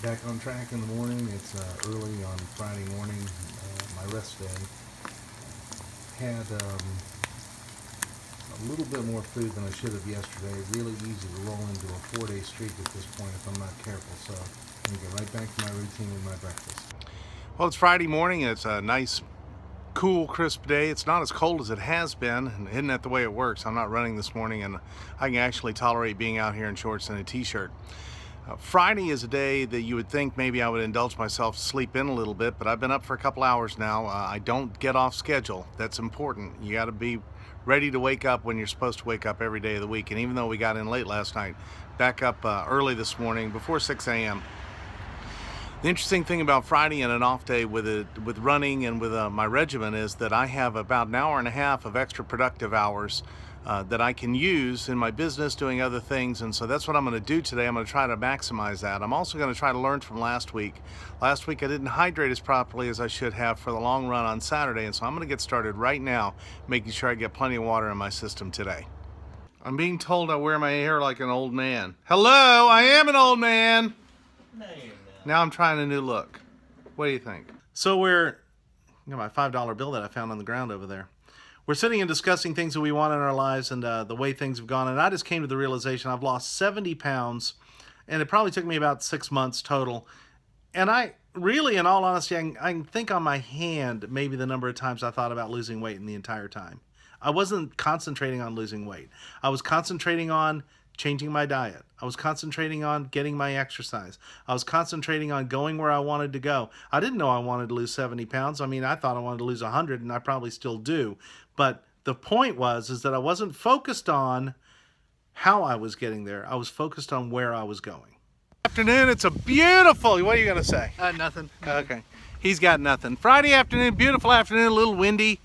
Back on track in the morning. It's early on Friday morning, my rest day. Had a little bit more food than I should have yesterday. Really easy to roll into a 4-day streak at this point if I'm not careful. So I'm going to get right back to my routine with my breakfast. Well, it's Friday morning and it's a nice, cool, crisp day. It's not as cold as it has been, and isn't that the way it works? I'm not running this morning and I can actually tolerate being out here in shorts and a t-shirt. Friday is a day that you would think maybe I would indulge myself, sleep in a little bit, but I've been up for a couple hours now. I don't get off schedule. That's important. You got to be ready to wake up when you're supposed to wake up every day of the week. And even though we got in late last night, back up early this morning before 6 a.m. The interesting thing about Friday and an off day with running and with my regimen is that I have about an hour and a half of extra productive hours that I can use in my business doing other things, and so that's what I'm going to do today. I'm going to try to maximize that. I'm also going to try to learn from last week. Last week I didn't hydrate as properly as I should have for the long run on Saturday, and so I'm going to get started right now making sure I get plenty of water in my system today. I'm being told I wear my hair like an old man. Hello, I am an old man. No, you're not. Now I'm trying a new look. What do you think? So I got my $5 bill that I found on the ground over there. We're sitting and discussing things that we want in our lives and the way things have gone. And I just came to the realization I've lost 70 pounds, and it probably took me about 6 months total. And I really, in all honesty, I can think on my hand maybe the number of times I thought about losing weight in the entire time. I wasn't concentrating on losing weight. I was concentrating on changing my diet. I was concentrating on getting my exercise. I was concentrating on going where I wanted to go. I didn't know I wanted to lose 70 pounds. I mean, I thought I wanted to lose 100, and I probably still do. But the point is that I wasn't focused on how I was getting there. I was focused on where I was going. Afternoon, it's a beautiful, what are you going to say? Nothing. Okay, he's got nothing. Friday afternoon, beautiful afternoon, a little windy,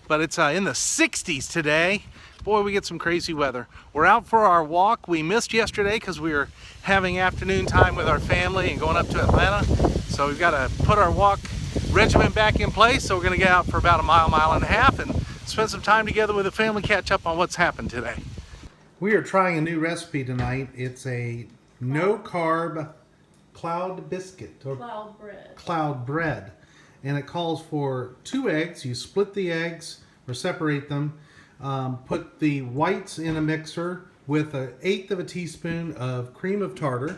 but it's in the 60s today. Boy, we get some crazy weather. We're out for our walk. We missed yesterday because we were having afternoon time with our family and going up to Atlanta. So we've got to put our walk regimen back in place. So we're going to get out for about a mile and a half and spend some time together with the family, catch up on what's happened today. We are trying a new recipe tonight. It's a no-carb cloud biscuit or cloud bread. And it calls for 2 eggs. You split the eggs or separate them. Put the whites in a mixer with 1/8 of a teaspoon of cream of tartar,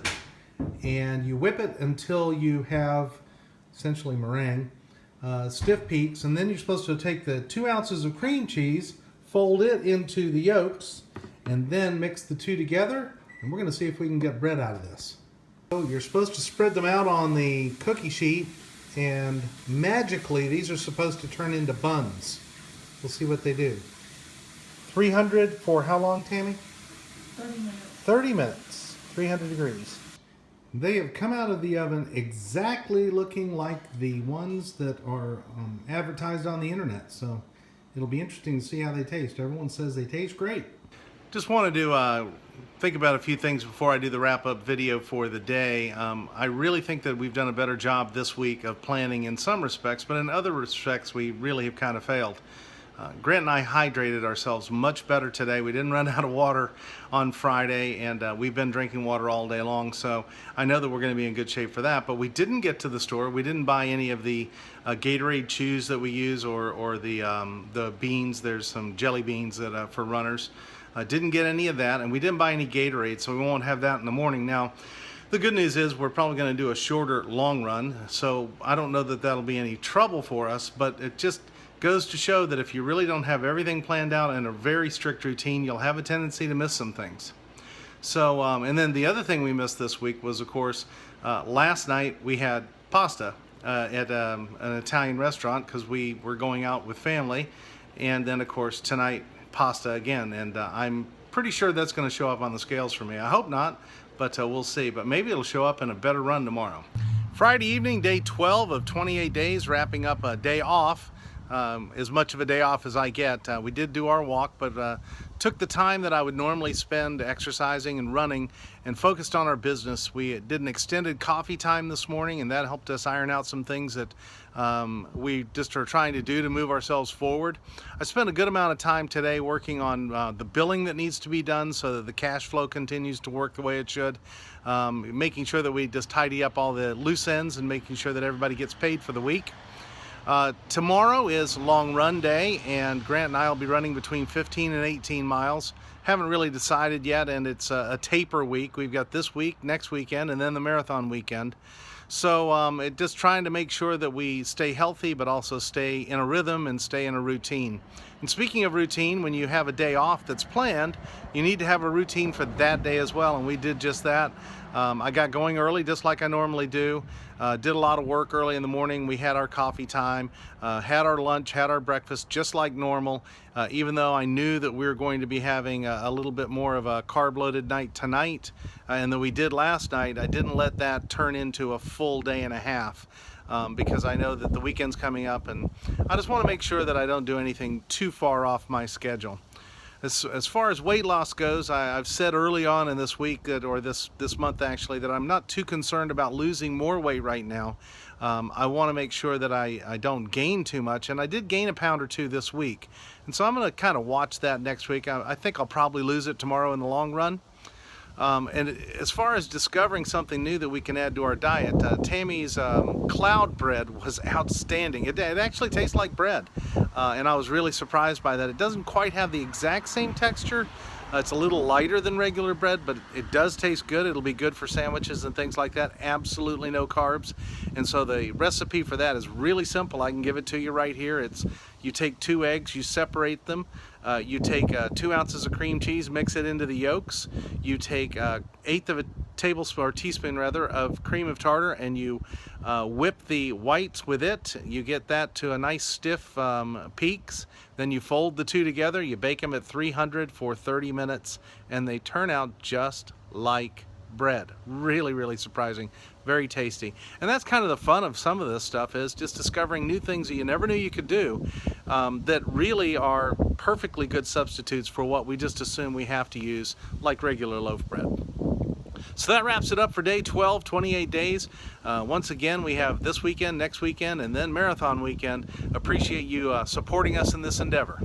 and you whip it until you have essentially meringue, stiff peaks, and then you're supposed to take the 2 ounces of cream cheese, fold it into the yolks, and then mix the two together, and we're going to see if we can get bread out of this. So you're supposed to spread them out on the cookie sheet, and magically these are supposed to turn into buns. We'll see what they do. 300 for how long, Tammy? 30 minutes. 30 minutes, 300 degrees. They have come out of the oven exactly looking like the ones that are advertised on the internet. So it'll be interesting to see how they taste. Everyone says they taste great. Just wanted to think about a few things before I do the wrap-up video for the day. I really think that we've done a better job this week of planning in some respects, but in other respects we really have kind of failed. Grant and I hydrated ourselves much better today. We didn't run out of water on Friday, and we've been drinking water all day long, so I know that we're going to be in good shape for that. But we didn't get to the store. We didn't buy any of the Gatorade chews that we use or the beans. There's some jelly beans that for runners. Didn't get any of that, and we didn't buy any Gatorade, so we won't have that in the morning. Now, the good news is we're probably going to do a shorter long run, so I don't know that that'll be any trouble for us, but it just goes to show that if you really don't have everything planned out in a very strict routine, you'll have a tendency to miss some things. So, and then the other thing we missed this week was, of course, last night we had pasta at an Italian restaurant because we were going out with family. And then, of course, tonight, pasta again. And I'm pretty sure that's going to show up on the scales for me. I hope not, but we'll see. But maybe it'll show up in a better run tomorrow. Friday evening, day 12 of 28 days, wrapping up a day off. As much of a day off as I get. We did do our walk, but took the time that I would normally spend exercising and running and focused on our business. We did an extended coffee time this morning, and that helped us iron out some things that we just are trying to do to move ourselves forward. I spent a good amount of time today working on the billing that needs to be done so that the cash flow continues to work the way it should, making sure that we just tidy up all the loose ends and making sure that everybody gets paid for the week. Tomorrow is long run day, and Grant and I will be running between 15 and 18 miles. Haven't really decided yet, and it's a taper week. We've got this week, next weekend, and then the marathon weekend. So just trying to make sure that we stay healthy, but also stay in a rhythm and stay in a routine. And speaking of routine, when you have a day off that's planned, you need to have a routine for that day as well, and we did just that. I got going early just like I normally do. Did a lot of work early in the morning. We had our coffee time, had our lunch, had our breakfast just like normal, even though I knew that we were going to be having a little bit more of a carb-loaded night tonight, and that we did last night. I didn't let that turn into a full day and a half. Because I know that the weekend's coming up, and I just want to make sure that I don't do anything too far off my schedule. As far as weight loss goes, I've said early on in this week, or this month actually, that I'm not too concerned about losing more weight right now. I want to make sure that I don't gain too much, and I did gain a pound or two this week. And so I'm going to kind of watch that next week. I think I'll probably lose it tomorrow in the long run. And as far as discovering something new that we can add to our diet, Tammy's cloud bread was outstanding. It actually tastes like bread, and I was really surprised by that. It doesn't quite have the exact same texture. It's a little lighter than regular bread, but it does taste good. It'll be good for sandwiches and things like that. Absolutely no carbs. And so the recipe for that is really simple. I can give it to you right here. You take 2 eggs, you separate them. You take 2 ounces of cream cheese, mix it into the yolks. You take 1/8 of a tablespoon, or teaspoon rather, of cream of tartar, and you whip the whites with it. You get that to a nice stiff peaks. Then you fold the two together. You bake them at 300 for 30 minutes, and they turn out just like bread. Really, really surprising. Very tasty. And that's kind of the fun of some of this stuff, is just discovering new things that you never knew you could do, that really are perfectly good substitutes for what we just assume we have to use, like regular loaf bread. So that wraps it up for day 12, 28 days. Once again, we have this weekend, next weekend, and then marathon weekend. Appreciate you supporting us in this endeavor.